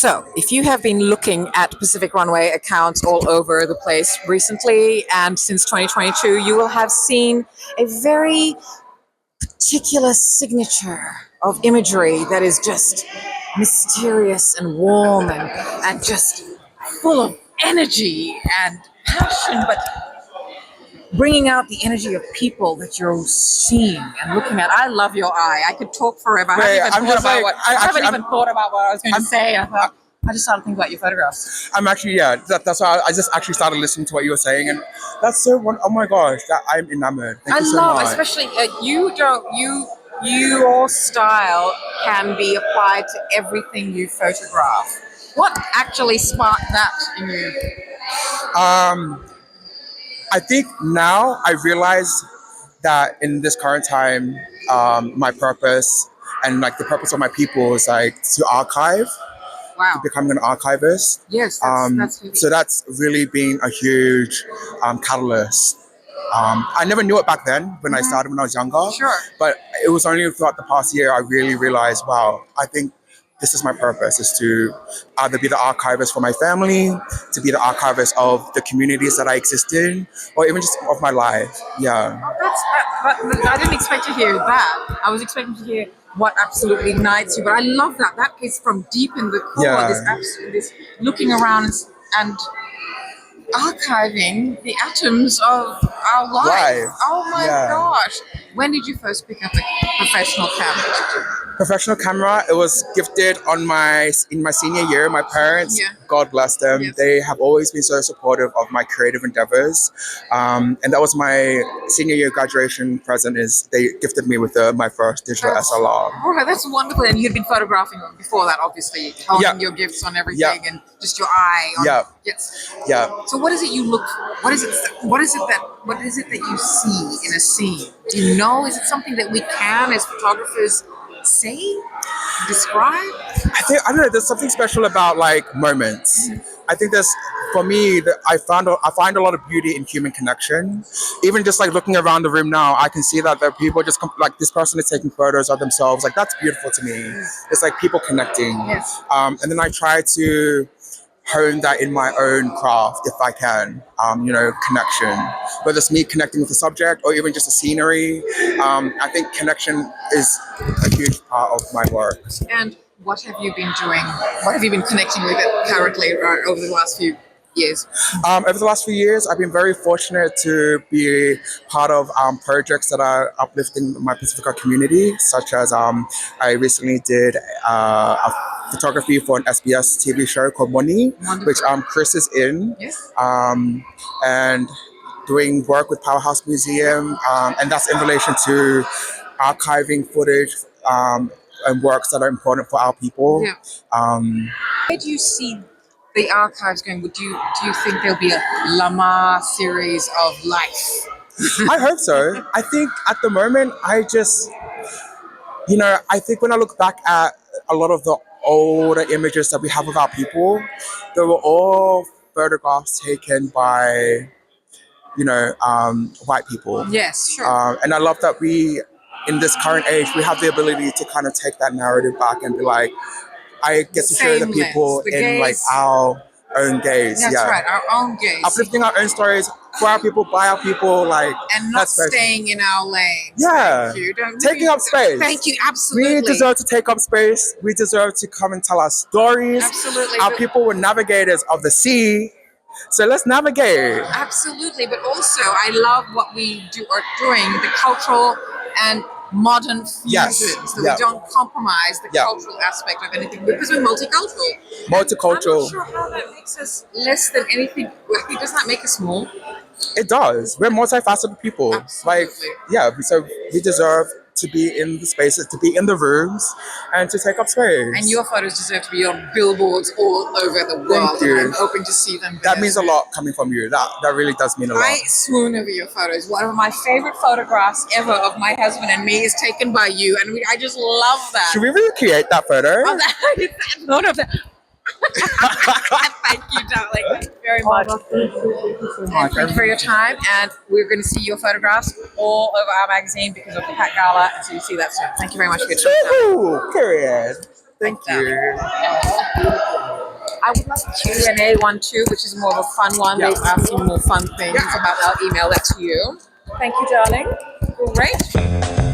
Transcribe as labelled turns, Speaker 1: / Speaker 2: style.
Speaker 1: So, if you have been looking at Pacific Runway accounts all over the place recently and since 2022, you will have seen a very particular signature of imagery that is just mysterious and warm and just full of energy and passion, but bringing out the energy of people that you're seeing and looking at. I love your eye. I could talk forever.
Speaker 2: Wait,
Speaker 1: I haven't even thought about what I was going to say. I just started thinking about your photographs.
Speaker 2: I'm actually, that's why I just actually started listening to what you were saying, and that's so oh my gosh, I'm enamored. Thank you so much.
Speaker 1: Especially your style can be applied to everything you photograph. What actually sparked that in you?
Speaker 2: I think now I realize that in this current time, my purpose and like the purpose of my people is like to archive.
Speaker 1: Wow.
Speaker 2: To becoming an archivist.
Speaker 1: Yes, that's really...
Speaker 2: So that's really been a huge catalyst. I never knew it back then when I started when I was younger.
Speaker 1: Sure.
Speaker 2: But it was only throughout the past year I really realized, wow, I think this is my purpose, is to either be the archivist for my family, to be the archivist of the communities that I exist in, or even just of my life. Yeah.
Speaker 1: Oh, I didn't expect to hear that. I was expecting to hear what absolutely ignites you, but I love that. That is from deep in the core.
Speaker 2: Yeah.
Speaker 1: This looking around and archiving the atoms of our life. Oh my gosh. When did you first pick up a professional camera?
Speaker 2: Professional camera, it was gifted in my senior year. My parents, God bless them, they have always been so supportive of my creative endeavors. And that was my senior year graduation present, is they gifted me with my first digital SLR.
Speaker 1: Oh, that's wonderful. And you'd been photographing before that, obviously, holding your gifts on everything and just your eye on Yes.
Speaker 2: Yeah.
Speaker 1: So what is it you look for? What is it that you see in a scene? Do you know? Is it something that we can, as photographers, say, describe?
Speaker 2: I don't know. There's something special about like moments. I think for me, I find a lot of beauty in human connection. Even just like looking around the room now, I can see that there are people just like this person is taking photos of themselves. Like that's beautiful to me. It's like people connecting.
Speaker 1: Yes.
Speaker 2: And then I try to hone that in my own craft if I can, connection, whether it's me connecting with the subject or even just the scenery. I think connection is a huge part of my work.
Speaker 1: And what have you been doing? What have you been connecting with it currently over the last few years?
Speaker 2: Over the last few years, I've been very fortunate to be part of projects that are uplifting my Pacifica community, such as I recently did a photography for an SBS TV show called Money, which Chris is in, and doing work with Powerhouse Museum, and that's in relation to archiving footage and works that are important for our people.
Speaker 1: Where do you see the archives going? Do you think there'll be a Shalamah series of life?
Speaker 2: I hope so. I think at the moment, I think when I look back at a lot of the older images that we have of our people, they were all photographs taken by, white people.
Speaker 1: Yes, sure.
Speaker 2: And I love that in this current age, we have the ability to kind of take that narrative back and be like, I get to show the people in like our own gaze.
Speaker 1: That's right, our own gaze.
Speaker 2: Uplifting our own stories for our people, by our people, like,
Speaker 1: and not staying in our lanes.
Speaker 2: Yeah.
Speaker 1: Thank you.
Speaker 2: Taking up space.
Speaker 1: Thank you, absolutely.
Speaker 2: We deserve to take up space. We deserve to come and tell our stories.
Speaker 1: Absolutely.
Speaker 2: Our people were navigators of the sea. So let's navigate.
Speaker 1: Absolutely, but also I love what we are doing, the cultural and modern fusions. So we don't compromise the cultural aspect of anything because we're multicultural.
Speaker 2: Multicultural.
Speaker 1: I'm not sure how that makes us less than anything. I think does that make us more?
Speaker 2: It does. We're multifaceted people.
Speaker 1: Absolutely.
Speaker 2: So we deserve to be in the spaces, to be in the rooms, and to take up space.
Speaker 1: And your photos deserve to be on billboards all over the world.
Speaker 2: Thank you.
Speaker 1: And I'm hoping to see them.
Speaker 2: That means a lot coming from you. That really does mean a lot.
Speaker 1: I swoon over your photos. One of my favorite photographs ever of my husband and me is taken by you, and I just love that.
Speaker 2: Should we recreate that photo?
Speaker 1: Thank you, darling. Thank you very much. Thank you for your time, and we're going to see your photographs all over our magazine because of the PAC Gala, and so you see that soon. Thank you very much for your time.
Speaker 2: Period. Thank you.
Speaker 1: I would like Q&A one too, which is more of a fun one.
Speaker 2: Yeah.
Speaker 1: They've asked me more fun things
Speaker 2: Yeah.
Speaker 1: about. I'll email that to you. Thank you, darling. Great.